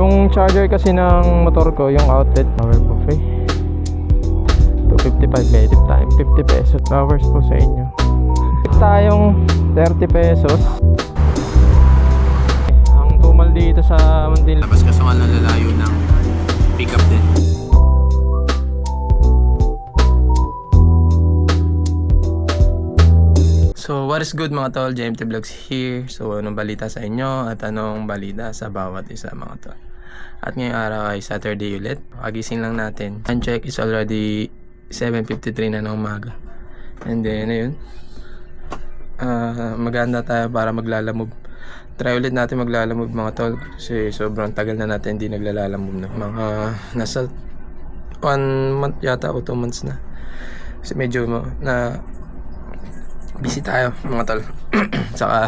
Yung charger kasi ng motor ko, yung outlet power buffet, 255 may tip time, 50 pesos. Flowers po sa inyo. Tayong 30 pesos. Ang tumal dito sa Manila. Labas ka sa malalayo ng pick up din. So what is good mga tol, JMT Vlogs here. So anong balita sa inyo at anong balita sa bawat isa mga tol. At ngayong araw ay Saturday ulit. Pagising lang natin. Time check is already 7:53 na ng umaga. And then ayun, maganda tayo para maglalamove. Try ulit natin maglalamove mga tol. Kasi sobrang tagal na natin hindi naglalalamove na. Mga nasa 1 month yata o 2 months na. Kasi medyo na busy tayo mga tol. Saka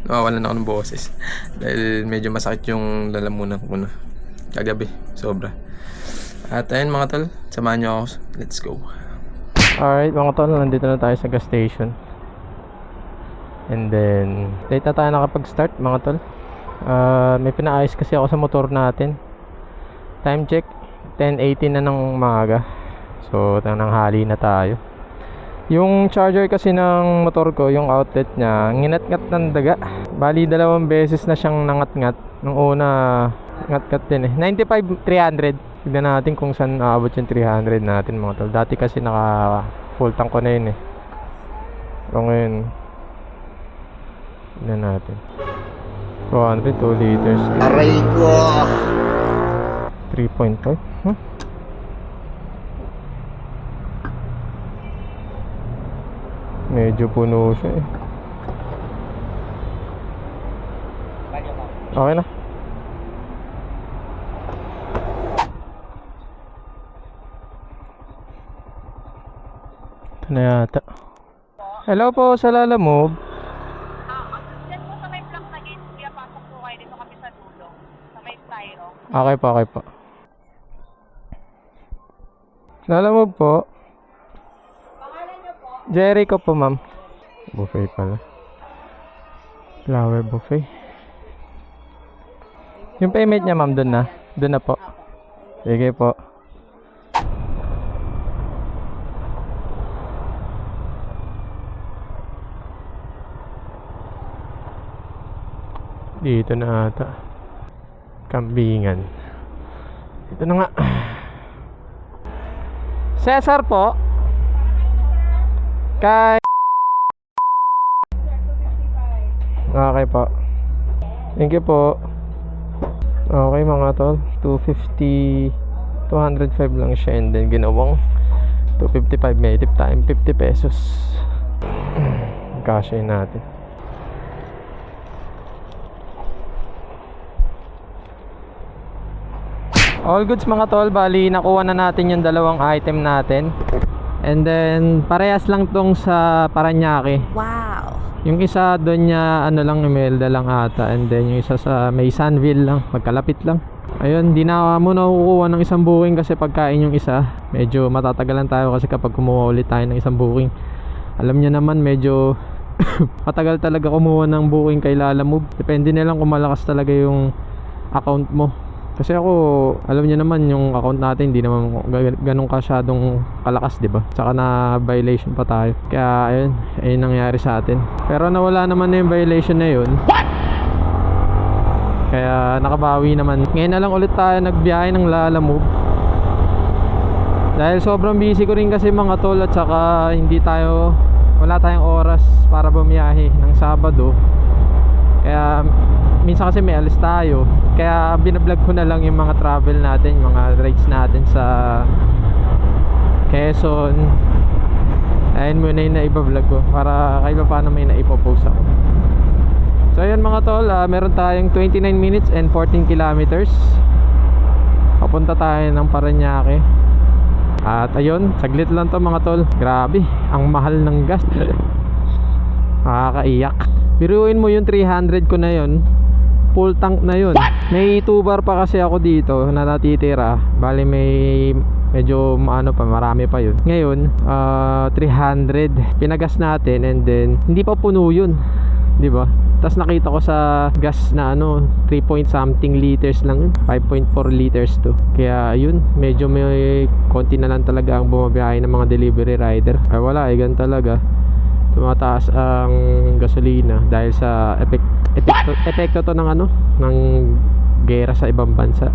nawawalan ako ng boses dahil medyo masakit yung lalamunan ko na kagabi, sobra. At ayun mga tol, samahan nyo ako. Let's go. Alright mga tol, nandito na tayo sa gas station. And then late na tayo nakapag-start mga tol. May pinaayos kasi ako sa motor natin. Time check 10:18 na ng umaga. So tanghali na tayo. Yung charger kasi ng motor ko, yung outlet niya, nginat-ngat ng daga. Bali 2 beses na siyang nangat-ngat. Nung una, ngat-ngat din eh. 95-300. Tignan natin kung saan aabot yung 300 natin mga tol. Dati kasi naka full tank ko na yun eh. Pero ngayon, tignan natin. 200, 2 liters. Aray ko! 3.5. Huh? Medyo puno siya eh. Okay na. Ito na yata. Hello po sa Lalamove. Diyan po sa may block na gate, kaya pasok po kayo dito kami sa dulo. Sa may styro. Okay po, okay po. Lalamove po. Jericho po ma'am. Buffet pala. Flower buffet. Yung payment niya ma'am doon na. Doon na po. Sige po. Dito na ata. Kambingan. Ito na nga. Cesar po. Kay okay po. Thank you po. Okay mga tol, 250 205 lang siya and then ginawang 255 may tip time, 50 pesos. Kasya natin. All goods mga tol, bali nakuha na natin yung 2 item natin. And then parehas lang tong sa Paranaque. Wow! Yung isa doon niya ano lang, Imelda lang ata. And then yung isa sa may Sunville lang, magkalapit lang. Ayun, di na muna kukuha ng isang booking kasi pagkain yung isa. Medyo matatagalan tayo kasi kapag kumuha ulit tayo ng isang booking. Alam niyo naman medyo matagal talaga kumuha ng booking kay Lalamove. Depende na lang kung malakas talaga yung account mo. Kasi ako, alam niyo naman yung account natin hindi naman ganun kasyadong kalakas, di ba? Tsaka na violation pa tayo. Kaya ayun nangyari sa atin. Pero nawala naman na yung violation na yun. Kaya nakabawi naman. Ngayon na lang ulit tayo nagbiyahe ng Lalamove. Dahil sobrang busy ko rin kasi mga tol at saka wala tayong oras para bumiyahe ng Sabado. Kaya minsan kasi may alis tayo. Kaya binablog ko na lang yung mga travel natin, mga rides natin sa Quezon. Ayun muna yung naibablog ko para kahit paano may naipopost ako. So ayun mga tol, meron tayong 29 minutes and 14 kilometers. Papunta tayo ng Paranaque. At ayun, saglit lang to mga tol. Grabe, ang mahal ng gas. Nakakaiyak. Biruin mo yung 300 ko na yun, full tank na yun. May 2 bar pa kasi ako dito na natitira. Bali may medyo marami pa yun. Ngayon 300 pinagas natin and then hindi pa puno yun. di ba? Tapos nakita ko sa gas na 3 point something liters lang yun, 5.4 liters to. Kaya yun, medyo may konti na lang talaga ang bumabiyahe ng mga delivery rider. Ay wala, ganun talaga. Tumataas ang gasolina dahil sa epekto to ng ng gera sa ibang bansa.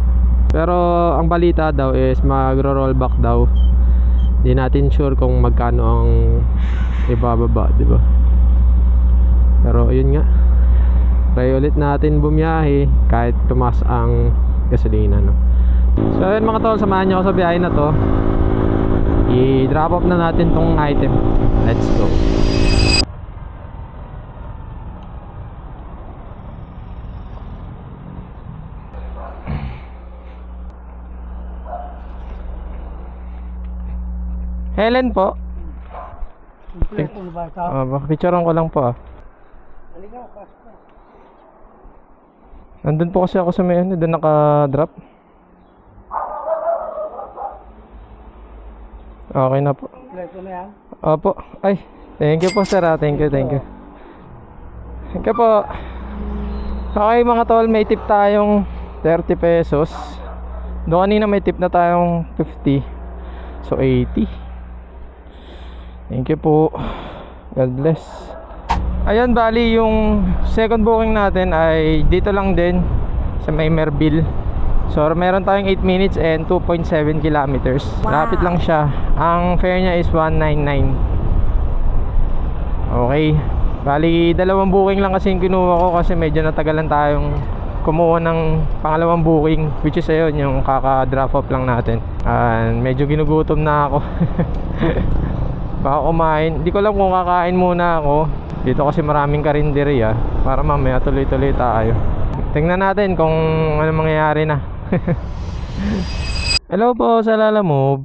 Pero ang balita daw is magro-rollback daw. Di natin sure kung magkano ang ibababa, di ba? Pero ayun nga, try ulit natin bumiyahe kahit tumaas ang gasolina, no? So ayun mga tol, samahan nyo ako sa biyahe na to. I-drop off na natin tong item. Let's go. Helen po. Picturean ko lang po Nandun po kasi ako sa may doon naka-drop. Okay na po. Opo. Ay, thank you po sir. Thank you. Thank you po. Okay mga tol, may tip tayong 30 pesos. Doon kanina may tip na tayong 50. So 80. Thank you po. God bless. Ayan, bali yung second booking natin ay dito lang din sa may Merville. So meron tayong 8 minutes and 2.7 kilometers. Lapit lang siya. Ang fare niya is 199. Okay. Bali dalawang booking lang kasi yung kinuha ko kasi medyo natagalan tayong kumuha ng pangalawang booking, which is ayun yung kaka-drop off lang natin. Medyo ginugutom na ako. Baka kumain. Hindi ko alam kung kakain muna ako. Dito kasi maraming karinderya para mamaya tuloy-tuloy tayo. Tingnan natin kung ano mangyayari na. Hello po sa Lalamove.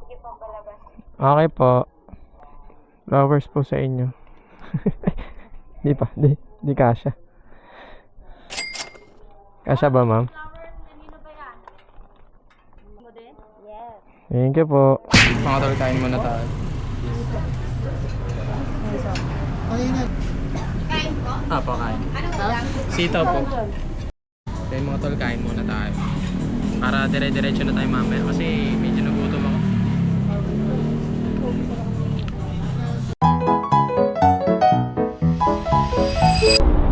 Sige po, palabas. Okay po. Flowers po sa inyo. Di pa, di kasha. Kasha ba ma'am? Flowers, kanino ba yan? Mo din? Yes. Thank you po. Mga tol, kain muna tayo. Kain po? Po, kain. Anong ulam? Sitaw po. Kaya mga tol, kain muna tayo. Para dire-diretso na tayo mamaya kasi medyo nagutom ako.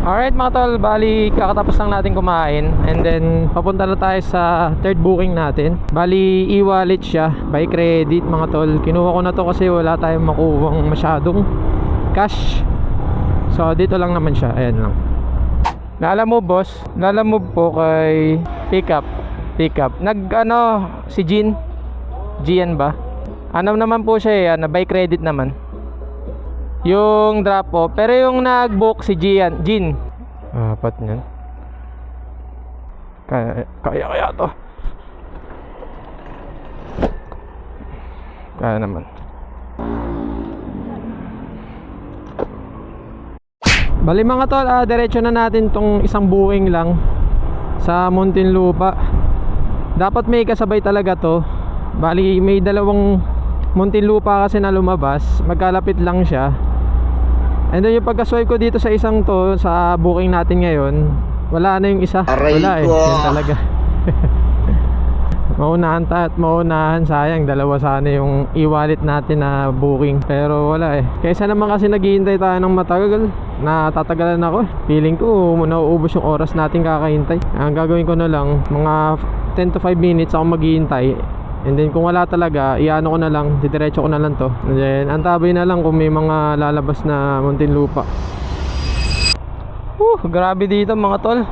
Alright mga tol, bali kakatapos lang natin kumain and then papunta na tayo sa third booking natin. Bali e-wallet siya by credit mga tol. Kinuha ko na to kasi wala tayong makuwang masyadong cash. So dito lang naman siya, ayan lang. Lalamove boss, Lalamove po kay Pickup. Si Gian ba? Ano naman po siya by credit naman. Yung drop off, pero yung nag-book si Jin. Apat niyan. Kaya to. Kaya naman. Bali mga tol, diretso na natin tong isang booking lang sa Muntinlupa. Dapat may kasabay talaga to. Bali may dalawang Muntinlupa kasi na lumabas. Magkalapit lang siya. And then yung pagka-swipe ko dito sa isang to, sa booking natin ngayon, wala na yung isa. Wala yan talaga. Maunahan at maunahan, sayang dalawa sana yung e-wallet natin na booking, pero wala kaysa naman kasi naghihintay tayo ng matagal, natatagalan ako. Feeling ko nauubos yung oras natin kakahintay. Ang gagawin ko na lang, mga 10 to 5 minutes ako maghihintay. And then kung wala talaga, iano ko na lang, didiretso ko na lang to. And then antabay na lang kung may mga lalabas na Muntinlupa. Grabe dito mga tol,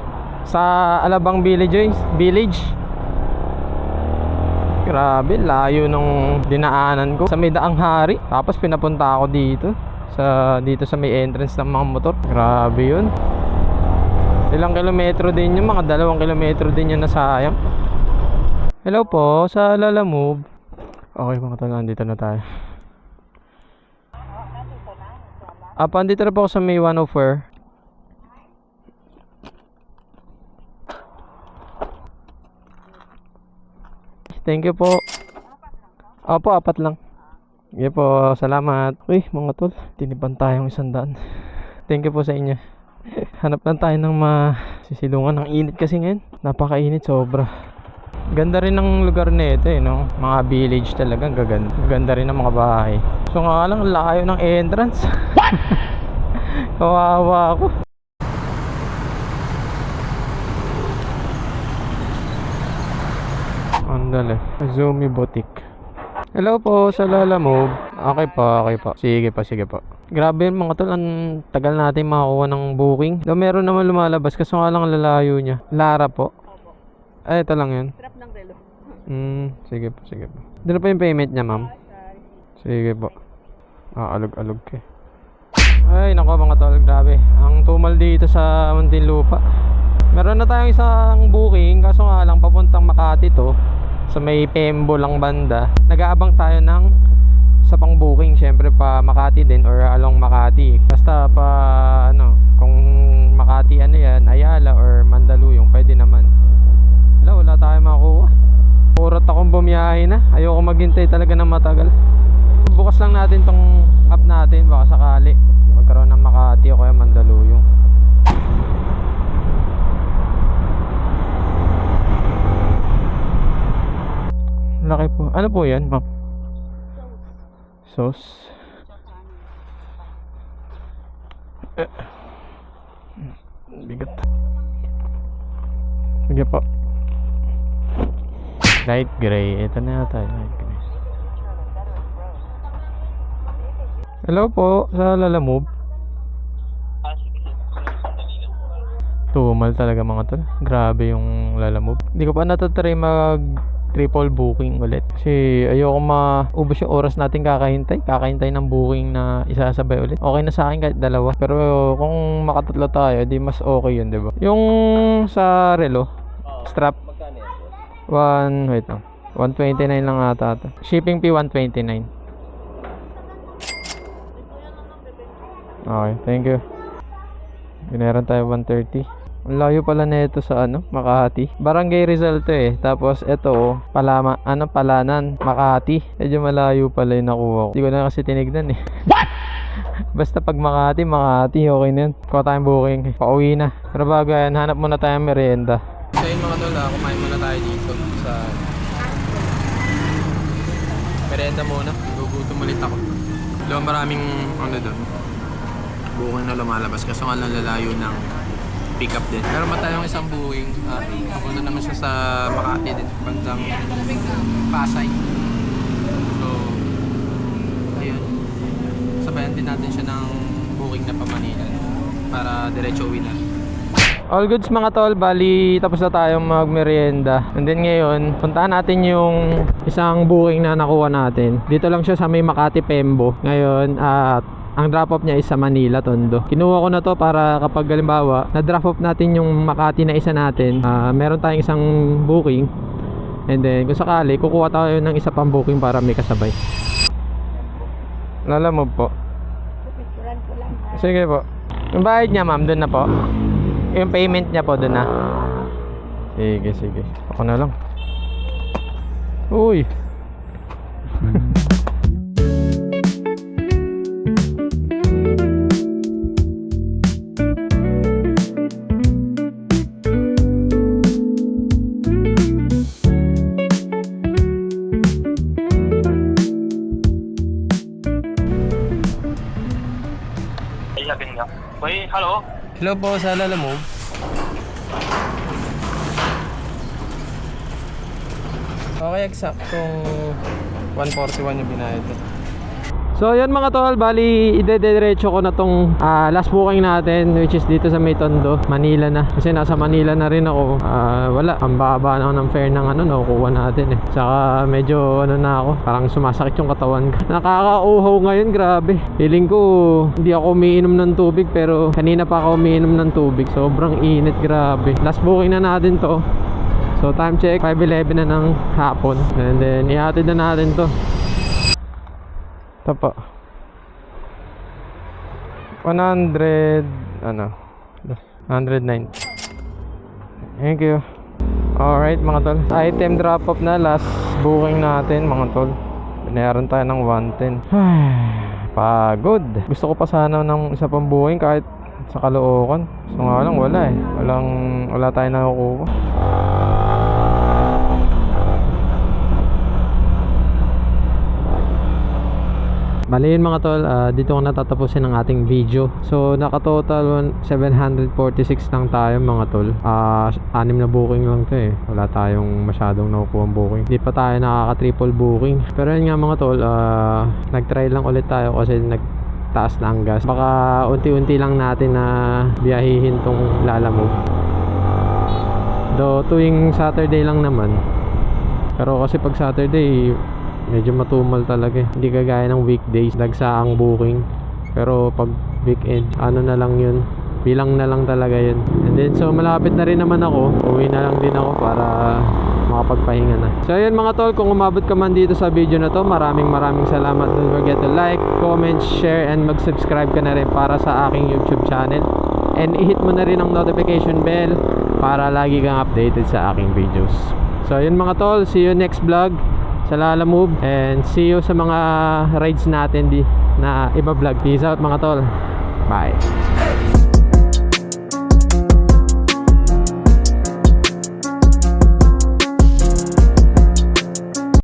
sa Alabang Village. Grabe, layo nung dinaanan ko sa may Daang Hari. Tapos pinapunta ako dito sa may entrance ng mga motor. Grabe yun. Ilang kilometro din yun, mga 2 kilometro din yun na sayang. Hello po sa Lalamove. Okay mga tol, nandito na tayo. Andito na po ako sa may 104. Thank you po. Opo, 4 lang. Sige po, salamat. Uy, mga tol, tinipan tayong 100. Thank you po sa inyo. Hanap lang tayo ng masisilungan. Ang init kasi ngayon. Napakainit sobra. Ganda rin ng lugar na ito eh, no? Mga village talaga, gaganda. Ganda rin ng mga bahay. So nga lang, layo ng entrance. Kawawa ako. Andale, Azumi Boutique. Hello po sa Lalamove. Okay po. Sige po. Grabe mga tol, ang tagal natin makakuha ng booking. Daw meron naman lumalabas, kaso nga lang ang lalayo niya. Lara po. Ay, ito lang yun. Trap ng relo. Sige po. Dito pa yung payment niya, ma'am. Sige po. Alog ka. Ay, nako mga tol, grabe. Ang tumal dito sa Muntinlupa. Meron na tayong isang booking, kaso nga lang papuntang Makati to. Sa may Pembo lang banda. Nag-aabang tayo ng sa pang booking, syempre pa Makati din or along Makati. Basta pa kung Makati yan, Ayala or Mandaluyong, pwede naman. Wala tayong makuha. Urat akong bumiyahe na. Ayoko maghintay talaga ng matagal. Bukas lang natin tong app natin, baka sakali magkaroon ng Makati o kaya Mandaluyong. Laki po. Ano po yan, ma'am? Sauce. Bigat. Sige po. Light gray. Ito na yata. Light gray. Hello po. Sa Lalamove. Tumal talaga mga tol. Grabe yung Lalamove. Hindi ko pa natatry mag triple booking ulit kasi ayoko maubos yung oras natin kakahintay ng booking na isasabay ulit. Okay na sa akin kahit dalawa, pero kung makatatlo tayo di mas okay yun, diba? Yung sa relo strap wait lang, 129 lang ata ito. Shipping fee 129. Okay, thank you. Meron tayo 130. Ang layo pala nito sa Makati. Barangay Rizal to eh. Tapos ito Palanan, Makati. Medyo malayo pala yung nakuha ko. Hindi ko na kasi tinignan eh. Basta pag Makati, okay na yun. Kuha tayong booking. Pauwi na. Pero bago yan, hanap muna tayong merienda. So yun mga tol, kumain muna tayo dito sa merienda muna. Gugutom ulit ako. Maraming doon. Booking na lumalabas. Kaso nga lang lalayo ng pick up din. Meron pa tayong isang booking. Papunta naman siya sa Makati din. Bandang Pasay. So, ayun. Sabayan din natin siya ng booking na pa Manila para diretso uwi na. All goods mga tol, bali tapos na tayong magmerienda. And then ngayon, puntahan natin yung isang booking na nakuha natin. Dito lang siya sa may Makati Pembo. Ngayon, ang drop off niya is sa Manila, Tondo. Kinuha ko na to para kapag halimbawa na drop off natin yung Makati na isa natin, meron tayong isang booking. And then kung sakali, kukuha tayo ng isa pang booking para may kasabay. Lalamove po. Sige po. Yung bayad niya ma'am, doon na po. Yung payment niya po, doon na. Sige. Ako na lang. Uy. Hello? Hello po sa Lalamove. Okay, eksaktong 141 yung binayad. So yun mga tol, bali idediretso ko na tong last booking natin, which is dito sa may Tondo, Manila na. Kasi nasa Manila na rin ako. Wala, ang baba na ako ng fare ng nakukuha natin eh. Saka medyo na ako, parang sumasakit yung katawan ko. Nakakauhaw ngayon, grabe. Feeling ko hindi ako umiinom ng tubig, pero kanina pa ako umiinom ng tubig. Sobrang init, grabe. Last booking na natin to. So time check, 5:11 na ng hapon. And then ihatid na natin to. Ito po 109. Thank you. Alright mga tol, item drop off na, last booking natin mga tol. Binayaran tayo ng 110. Pagod. Gusto ko pa sana ng isa pang booking kahit sa Caloocan. So nga lang wala eh. Wala tayong nakukuha. Bali yun mga tol, dito ko natatapusin ang ating video. So nakatotal 746 lang tayo mga tol. 6 na booking lang to eh. Wala tayong masyadong nakukuha booking. Hindi pa tayo nakaka triple booking. Pero yun nga mga tol, nag-try lang ulit tayo kasi nagtaas na ang gas. Baka unti-unti lang natin na biyahihin tong Lalamove. Do tuwing Saturday lang naman. Pero kasi pag Saturday medyo matumal talaga eh. Hindi kagaya ng weekdays, dagsa ang booking. Pero pag weekend, ano na lang yun, bilang na lang talaga yun. And then so malapit na rin naman ako, uwi na lang din ako para makapagpahinga na. So ayun mga tol, kung umabot ka man dito sa video na to, maraming salamat. Don't forget to like, comment, share, and mag-subscribe ka na rin para sa aking YouTube channel. And i-hit mo na rin ang notification bell para lagi kang updated sa aking videos. So ayun mga tol, see you next vlog sa Lalamove, and see you sa mga rides natin na iba vlog. Peace out mga tol. Bye.